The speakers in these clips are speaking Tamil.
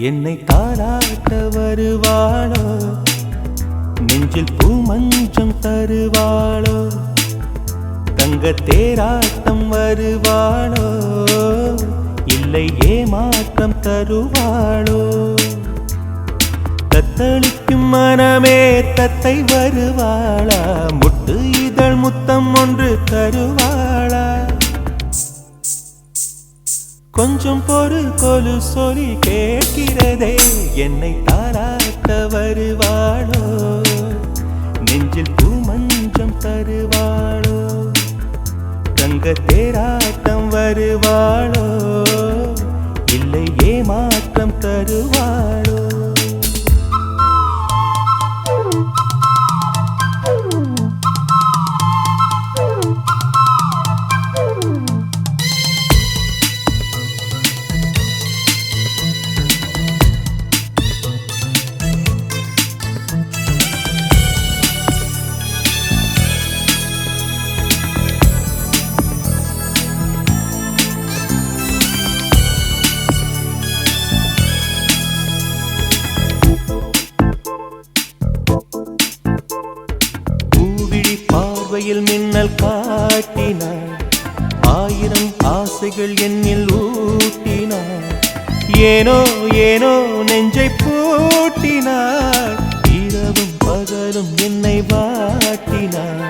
என்னை தாராட்ட வருவாளோ, நெஞ்சில் பூமஞ்சம் தருவாளோ, தங்க தேராட்டம் வருவாளோ, இல்லை ஏமாற்றம் தருவாளோ. தத்தளிக்கும் மனமே தத்தை வருவாளா, முட்டு இதழ் முத்தம் ஒன்று தருவாளா. கொஞ்சம் பொறு கொலு சொல்லி கேட்கிறதே, என்னை தாராட்ட வருவாளோ, நெஞ்சில் பூமஞ்சம் தருவாளோ, தங்க தேராட்டம் வருவாளோ, இல்லை ஏமாற்றம் தருவாளோ. பார்வையில் மின்னல் காட்டினாள், ஆயிரம் ஆசைகள் என்னில் ஊட்டினாள், ஏனோ ஏனோ நெஞ்சை பூட்டினாள், இரவும் பகலும் என்னை வாட்டினாள்,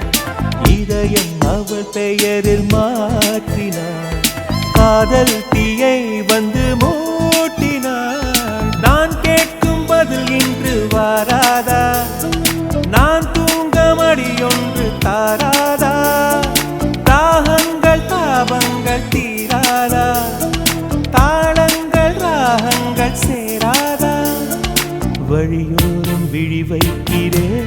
இதயம் அவள் பெயரில் மாற்றினாள், காதல் தீயை வந்து மூட்டினாள். நான் கேட்கும் பதில் இன்று வாராதா, நான் மடியொன்று தாராதா, தாகங்கள் தாபங்கள் தீராதா, தாளங்கள் ராகங்கள் சேராதா, வழியோரம் விழி வைக்கிறேன்.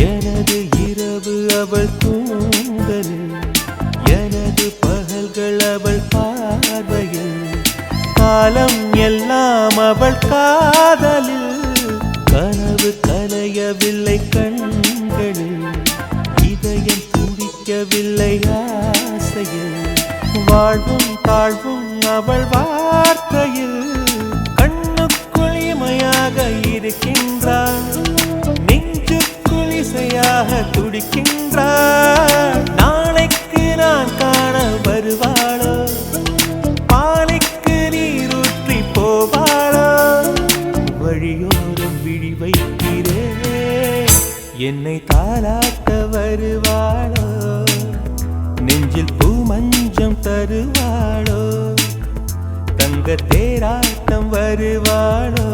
எனது இரவு அவள் தூங்கலில், எனது பகல்கள் அவள் பார்வையில், காலம் எல்லாம் அவள் காதலில், கனவு கலையவில்லை கண்களில், இதயம் துடிக்கவில்லை ஆசையில், வாழ்வும் தாழ்வும் அவள் வார்த்தையில், கண்ணுக்குள் இமையாக இருக்கின்றாள், இசையாக துடிக்கின்றாள். நாளைக்கு நான் காண வருவாளோ, பாலைக்கு நீரூற்றி போவாளோ, வழியோரம் விழி வைக்கிறேன். என்னை தாராட்ட வருவாளோ, நெஞ்சில் பூமஞ்சம் தருவாளோ, தங்க தேராட்டம் வருவாளோ,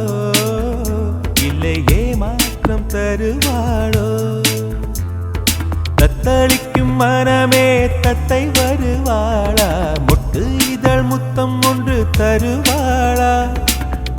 இல்லை ஏமாற்றம் தருவாளோ. தத்தளிக்கும் மனமே தத்தை வருவாளா, முட்டு இதழ் முத்தம் ஒன்று தருவாளா.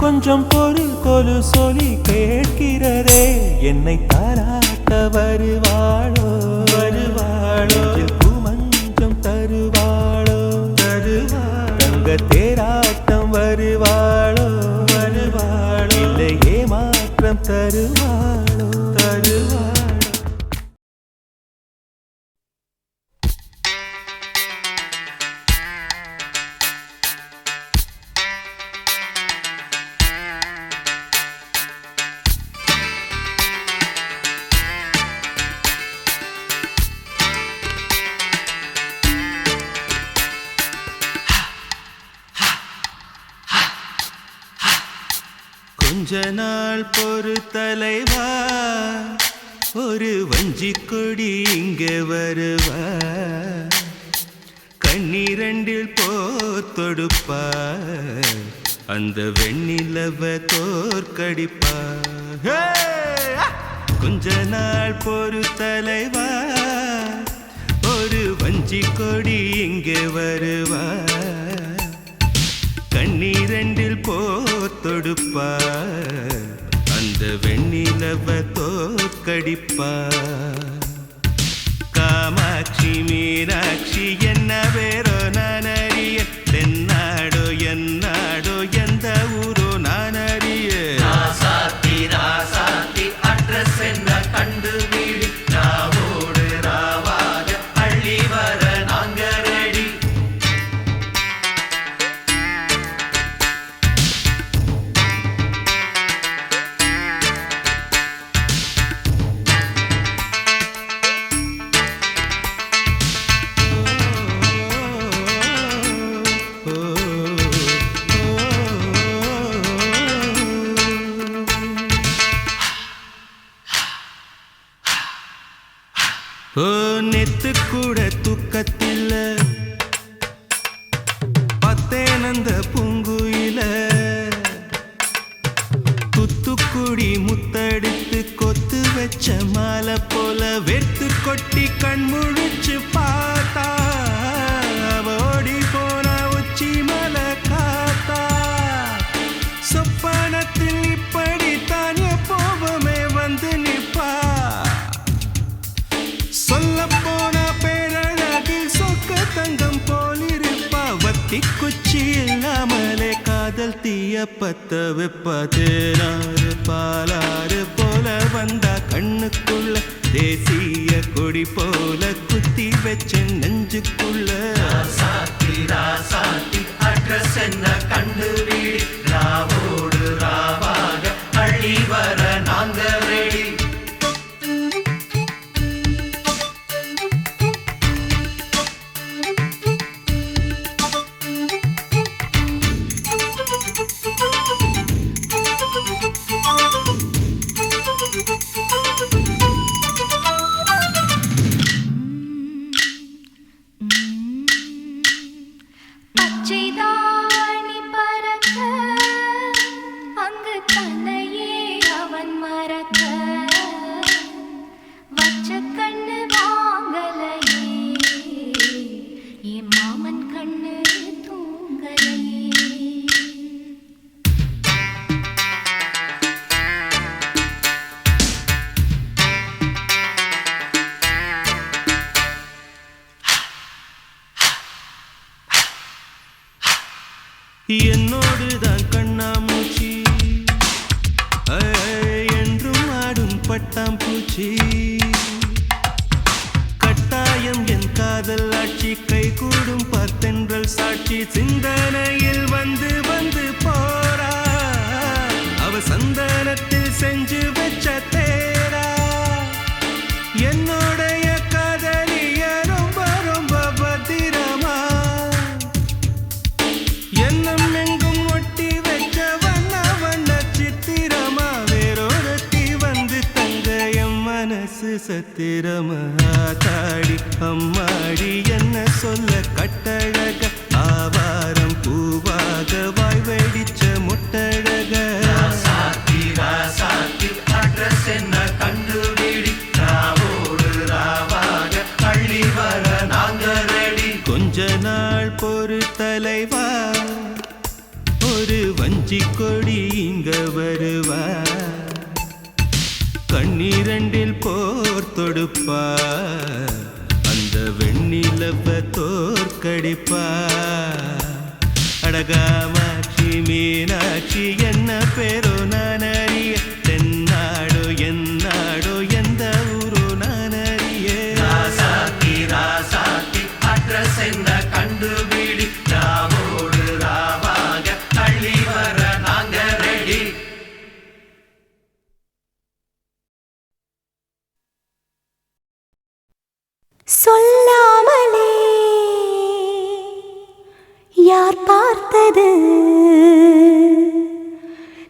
கொஞ்சம் பொறு கொலு சொல்லி கேட்கிறதே, என்னை தாராட்ட வருவாளோ, வருவாளோ, பூமஞ்சம் தருவாளோ, தருவாளோ, தங்க தேராட்டம் வருவாளோ, வருவாளோ, இல்லை ஏமாற்றம் தருவாளோ, தருவாளோ. கொஞ்ச நாள் பொறு தலைவா, ஒரு வஞ்சி கொடி இங்கே வருவா கண்ணீரண்டில் போத்தொடுப்பா அந்த வெண்ணிலவ தோற்கடிப்பா கொஞ்ச நாள் பொறு தலைவா ஒரு வஞ்சி கொடி இங்கே வருவா கண்ணீரண்டில் போத்தொடுப்பா அந்த வெண்ணிலவ தோற்கடிப்பா காமாட்சி மீனாட்சி என்ன பேரோ நான் அறிய தென்னாடோ என்னாடோ எந்த ஊரோ நான் அறிய ராசாத்தி அட்ரஸ் என்ன கண்டு வீடு ராவோடு ராவாக அள்ளி வர நாங்க ரெடி நெத்து கூட தூக்கத்தில் பத்தேனந்த பூங்குயில துத்துக்குடி முத்தடித்து கொத்து வச்ச மாலை போல வெத்து கொட்டி கண் முழிச்சு பார்த்தா ஓடி போன உச்சி மலை காத்தா சொப்பனத்தில் இப்படி தானே போவமே வந்து நிப்பா சொல்ல போன பேரழகில் சொக்க தங்கம் போலிருப்பா வத்தி குச்சி இல்லாமலே காதல் தீய பத்த வெப்பா தேனாறு பாலாறு போல வந்தா கண்ணுக்குள்ள தேசிய கொடி போல குத்தி வச்ச நெஞ்சுக்குள்ள ராசாத்தி அட்ரஸ் என்ன கண்டு வீடு ராவோடு ராவாக அள்ளி வர நாங்க ரெடி பச்சைதாணி பறக்க அங்கு தன்னையே அவன் மறக்க வச்ச கண்ணு வாங்கலையே என் மாமன் கண்ணு தூங்கலையே என்னோடுதான் கண்ணாமூச்சி என்றும் ஆடும் பட்டாம்பூச்சி கட்டாயம் என் காதல் ஆட்சி கை கூடும் பார்த்தென்றல் சாட்சி சிந்தனையில் வந்து வந்து போறா அவ சந்தனத்தில் செஞ்சு வச்ச தேரா என்னுடைய காதலிய ரொம்ப ரொம்ப பத்திரமா எண்ணம் எங்கும் ஒட்டி வச்ச வண்ண வண்ண சித்திரமா வேறொருத்தி வந்து தங்க என் மனசு சத்திரமா தாடி அம்மாடி என்ன சொல்ல கட்டழக ஆவாரம் பூவாக வாய் வெடிச்ச முட்டழக ராசாத்தி அட்ரஸ் என்ன கண்டு வீடு ராவோடு ராவாக அள்ளி வர நாங்க ரெடி கொஞ்ச நாள் பொறு தலைவா ஒரு வஞ்சி கொடி இங்க வருவா கண்ணீரண்டில் போர் தொடுப்பா அந்த வெண்ணிலவ தோற்கடிப்பா அடகாமாட்சி மீனாட்சி என்ன பேரோ நான் அறிய தென்னாடோ என்னாடோ எந்த ஊரோ நான் அறிய ராசாத்தி அட்ரஸ் என்ன கண்டு வீடு ராவோடு ராவாக அள்ளி வர நாங்க ரெடி சொல்லாமலே யார் பார்த்தது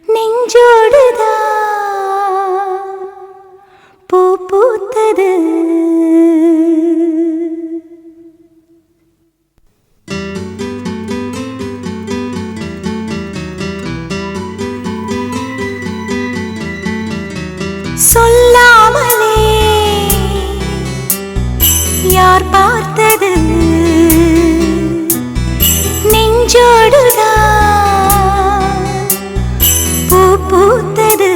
நெஞ்சோடுதான் பூ பூ பார்த்தது சொல்லாமலே யார் பார்த்தது நெஞ்சோடுதான் பூ பூத்தது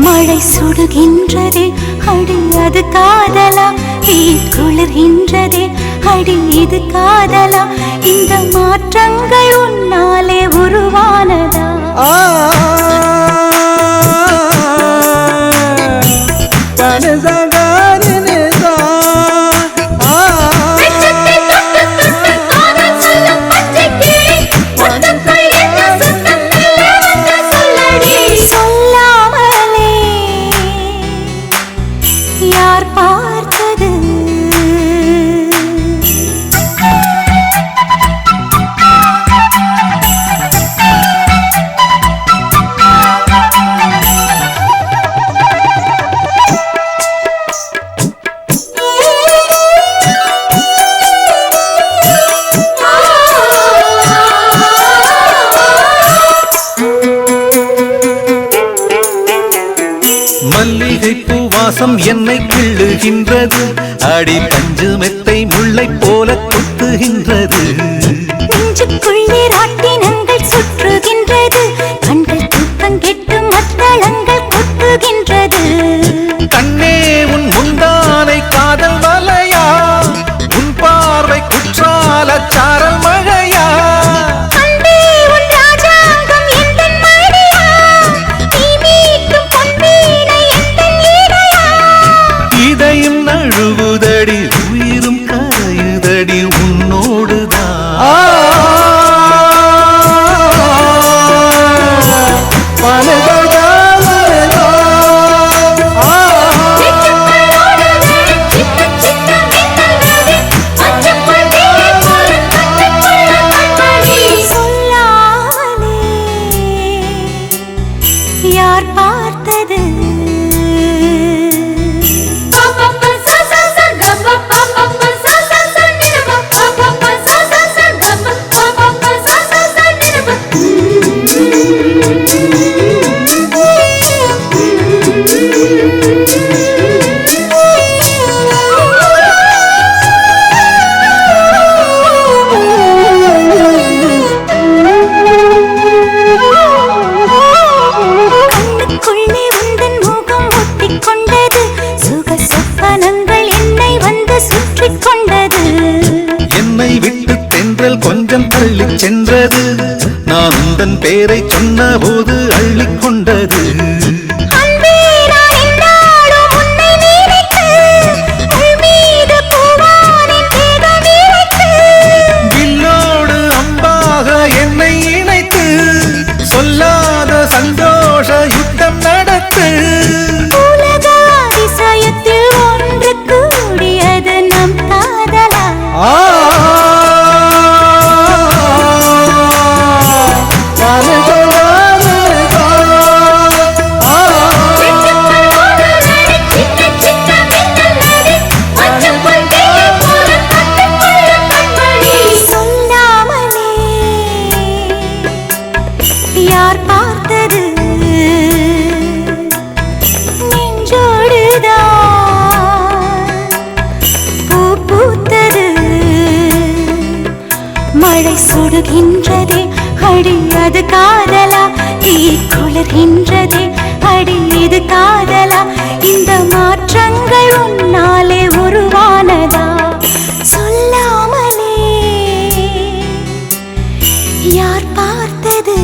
மழை சுடுகின்றதே அடி அது காதலா தீ குளிர்கின்றதே அடி இது காதலா இந்த மாற்றங்கள் உன்னாலே உருவானதா சொல்லாமலே யார் பார்த்தது மல்லிகைப்பூ வாசம் என்னை கிள்ளுகின்றது அடி பஞ்சு மெத்தை முல்லை போல குத்துகின்றது நெஞ்சுக்குள்ளே ராட்டினங்கள் சுற்றுகின்றது கண்கள் தூக்கம் கெட்டு மத்தளங்கள் கொட்டுகின்றது கண்ணே உன் முந்தானை காதல் மலையா உன் பார்வை குற்றால சாரல் மழையா அன்பே உன் ராஜாங்கம் எந்தன் மடியா நீ மீட்டும் பொன்வீணை எந்தன் ஈடையா இதையும் நழுவுதடி உயிரும் கரையுதடி உன்னோடுதான் சொல்லாமலே யார் பார்த்தது கண்ணுக்குள்ளே உந்தன் முகம் ஒட்டிக் கொண்டது சுக சொப்பனங்கள் என்னை வந்து சுற்றிக் கொண்டது என்னை விட்டு தென்றல் கொஞ்சம் தள்ளிச் சென்றது நான் உந்தன் பேரை சொன்ன போது அள்ளிக் கொண்டது அன்பே நான் என்னாலும் உன்னை நினைத்து உள் மீது பூவானின் தேகம் இழைத்து வில்லோடு அம்பாக என்னை இணைத்து சொல்லாத சந்தோஷ யுத்தம் நடத்து உலக அதிசயத்தில் ஒன்று கூடியது நம் காதலா ஆ சொல்லாமலே யார் பார்த்தது நெஞ்சோடுதான் பூ பூத்தது மழை சுடுகின்றதே அடி அது காதலா தீ குளிர்கின்றதே அடி இது காதலா இந்த மாற்றங்கள் உன்னாலே உருவானதா சொல்லாமலே யார் பார்த்தது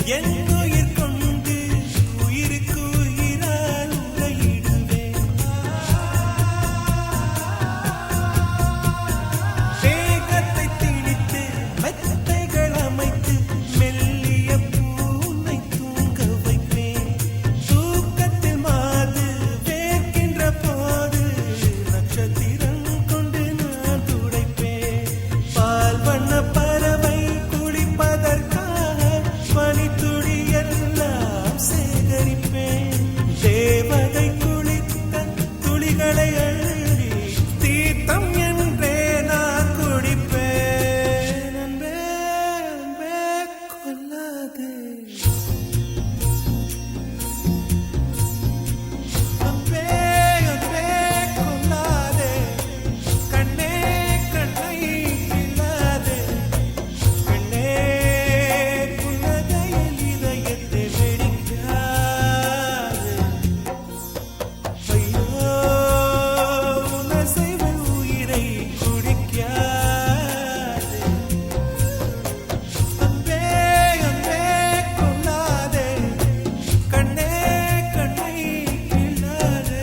என் உயிர் கொண்டு உயிருக்கு உயிரால் உரையிடுவேன். வேகத்தை திணித்து மெத்தைகள் அமைத்து மெல்லிய பூனை தூங்க வைப்பேன். தூக்கத்தில் மாது வேர்க்கின்ற போது நட்சத்திரம் கொண்டு நான் துடைப்பேன். பால் வண்ண பறவை குளிப்பதற்காக பனித்துளி எல்லாம் சேகரிப்பேன். தேவதை குளித்த துளிகளை அள்ளி தீர்த்தம் என்றே நான் குடிப்பேன். அன்பே அன்பே கொல்லாதே, அன்பே அன்பே கொல்லாதே, கண்ணே கண்ணை கிள்ளாதே, கண்ணே புன்னகையில் இதயத்தை வெடிக்காதே. ஐயோ உனசைவல் உயிரை குடிக்காதே. அன்பே அன்பே கொல்லாதே, கண்ணே கண்ணை கிள்ளாதே.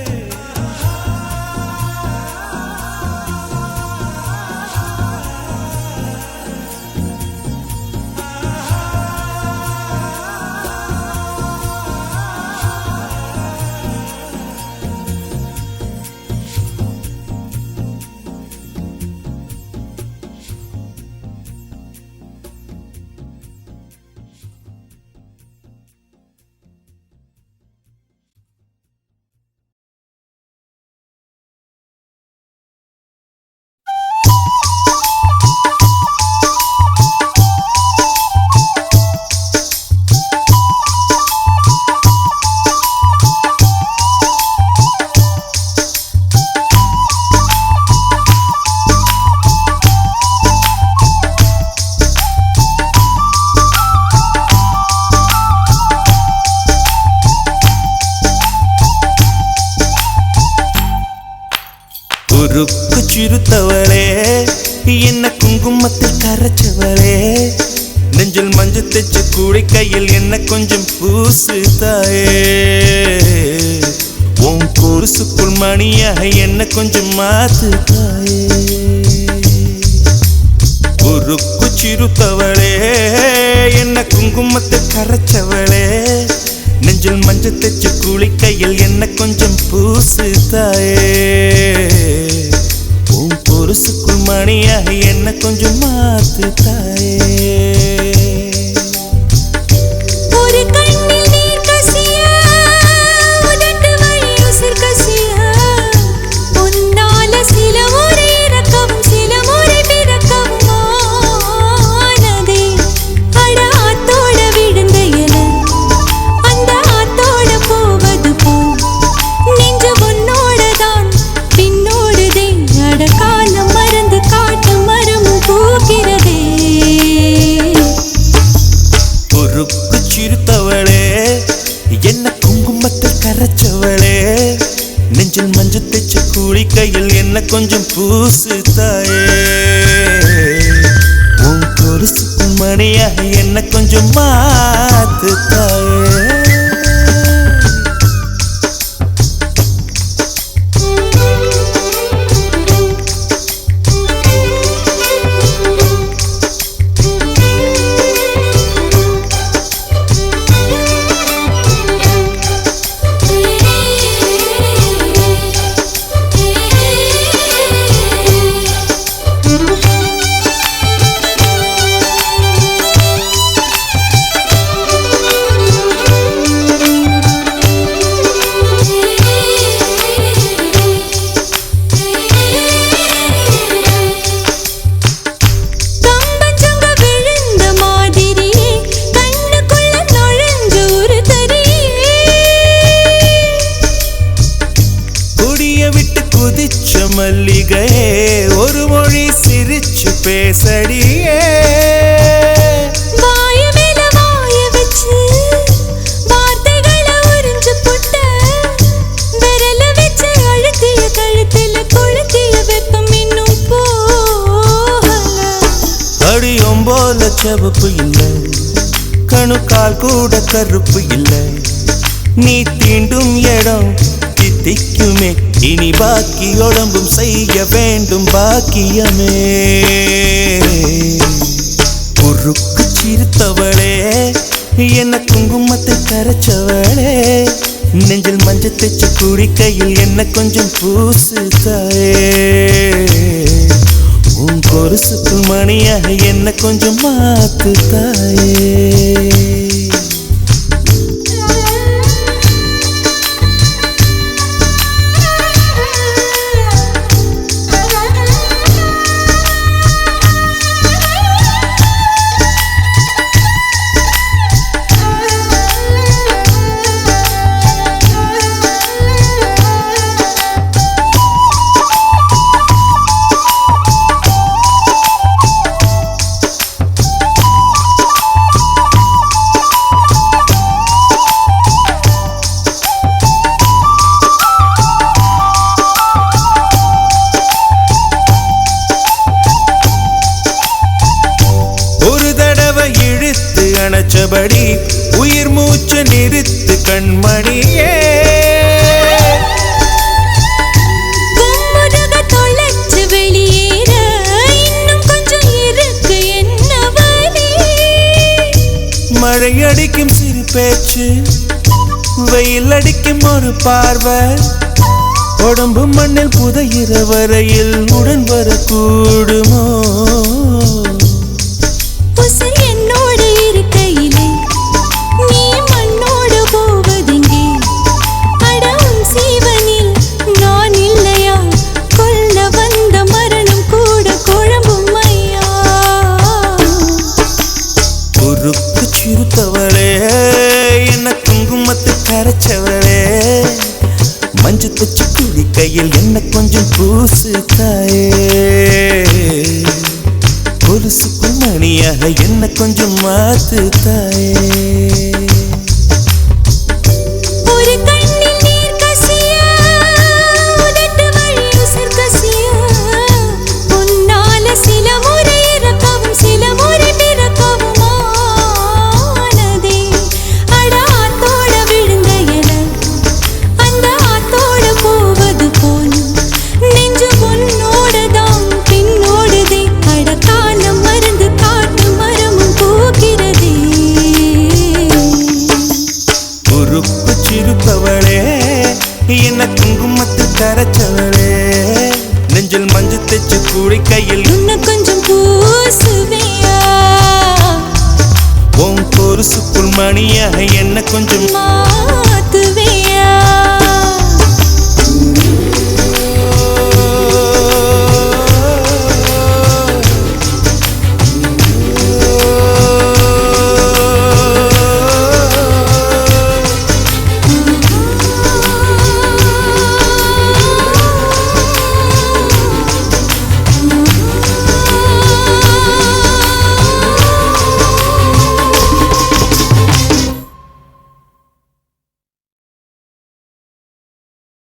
உருக்கு சிறுத்தவளே, என்ன குங்குமத்தில் கரைச்சவளே, நெஞ்சில் மஞ்சள் தைச்சு கூடி கையில் என்ன கொஞ்சம் பூசு தாயே. உன் கொலுசுக்குள் மணியாக என்ன கொஞ்சம் மாத்து தாயே. உருக்கு சிறுத்தவளே, என்ன குங்குமத்தில் கரைச்சவளே, நெஞ்சில் மஞ்சள் தைச்சு கூலி கையில் என்ன கொஞ்சம் பூசு தாயே. உன் பொருசுக்குள் மணியாக என்ன கொஞ்சம் மாத்து தாயே. ஒரு கண்ணில் நீர் கசிய உதட்டு வழி உசிர் கசிய உன்னால சில முறை இறக்கவும் சில முறை பிறக்கவும் ஆனதே. அட ஆத்தோட விழுந்த இல அந்த ஆத்தோட போவது போல் நெஞ்சு உன்னோடதான் பின்னோடுதே. அட காலம் மறந்து காட்டு மரமும் பூக்கிறதே. உருக்கு சிறுத்தவளே, என்ன குங்குமத்தில் கரைச்சவளே, நெஞ்சில் மஞ்சள் தைச்சு கூலி கையில் என்ன கொஞ்சம் பூசு தாயே. உன் கொலுசுக்குள் மணியாக என்ன கொஞ்சம் மாத்து தாயே. மல்லிகையே ஒரு மொழி சிரிச்சு பேசடியே. வாய மேல வாய வச்சு வார்த்தைகளை உறிஞ்சு புட்ட விரல வச்சு அழுத்திய கழுத்துல கொளுத்திய வெப்பம் இன்னும் போகல. அடியும் போல செவப்பு இல்லை கணுக்கால் கூட கருப்பு இல்லை. நீ தீண்டும் இடம் தித்திக்குமே. இனி பாக்கி உடம்பும் செய்ய வேண்டும் பாக்கியமே. குறுக்கு சிரித்தவளே, என்ன குங்குமத்தை கரைச்சவளே, நெஞ்சில் மஞ்சள் தைச்சு குடிக்கையில் என்ன கொஞ்சம் பூசு தாயே. உன் கொலுசுக்கு மணியாக என்ன கொஞ்சம் மாத்து தாயே. அணைச்சபடி உயிர் மூச்சு நிறுத்து கண்மணியே. தொலைச்சு வெளியேற இன்னும் கொஞ்சம் இருக்கு என்ன வழி. மழை அடிக்கும் சிறு பேச்சு, வெயில் அடிக்கும் ஒரு பார்வை, உடம்பு மண்ணில் புதையிற வரையில் உடன் வரக்கூடுமோ. என்னோடு இருக்கையிலே நீ மண்ணோடு போவதெங்கே. அடம் சீவனில் நான் இல்லையா, கொல்ல வந்த மரணம் கூட குழம்பும் ஐயா. குறுக்கு சிறுத்தவளே, என்ன குங்குமத்தை கரைச்சவளே, மஞ்சு தச்சு குடிக்கையில் என்ன கொஞ்சம் பூசு தாயே. கொலுசுக்கும் மணியாக என்ன கொஞ்சம் மாத்து தாயே. ஒரு கண்ணில் நீர் கசிய, உதட்டு வழி உசிர் கசிய, உன்னால சில முறை இறக்கவும் சில முறை பிறக்கவும் ஆனதே. அட ஆத்தோட விழுந்த என அந்த ஆத்தோட போவது போல் நெஞ்சு பொன்னோட தான் பின்னோடுதே. அட காலம் மருந்து காட்டு மரமும் போகிறதே. குறுக்கு சிறுத்தவளே, என்ன குங்குமத்து கரைச்சவளே, நெஞ்சில் மஞ்சு தைச்சு குடிக்கையில் உன்னை கொஞ்சம் பூசுவியா. உன் கொலுசுக்குள் மணியாக என்ன கொஞ்சம்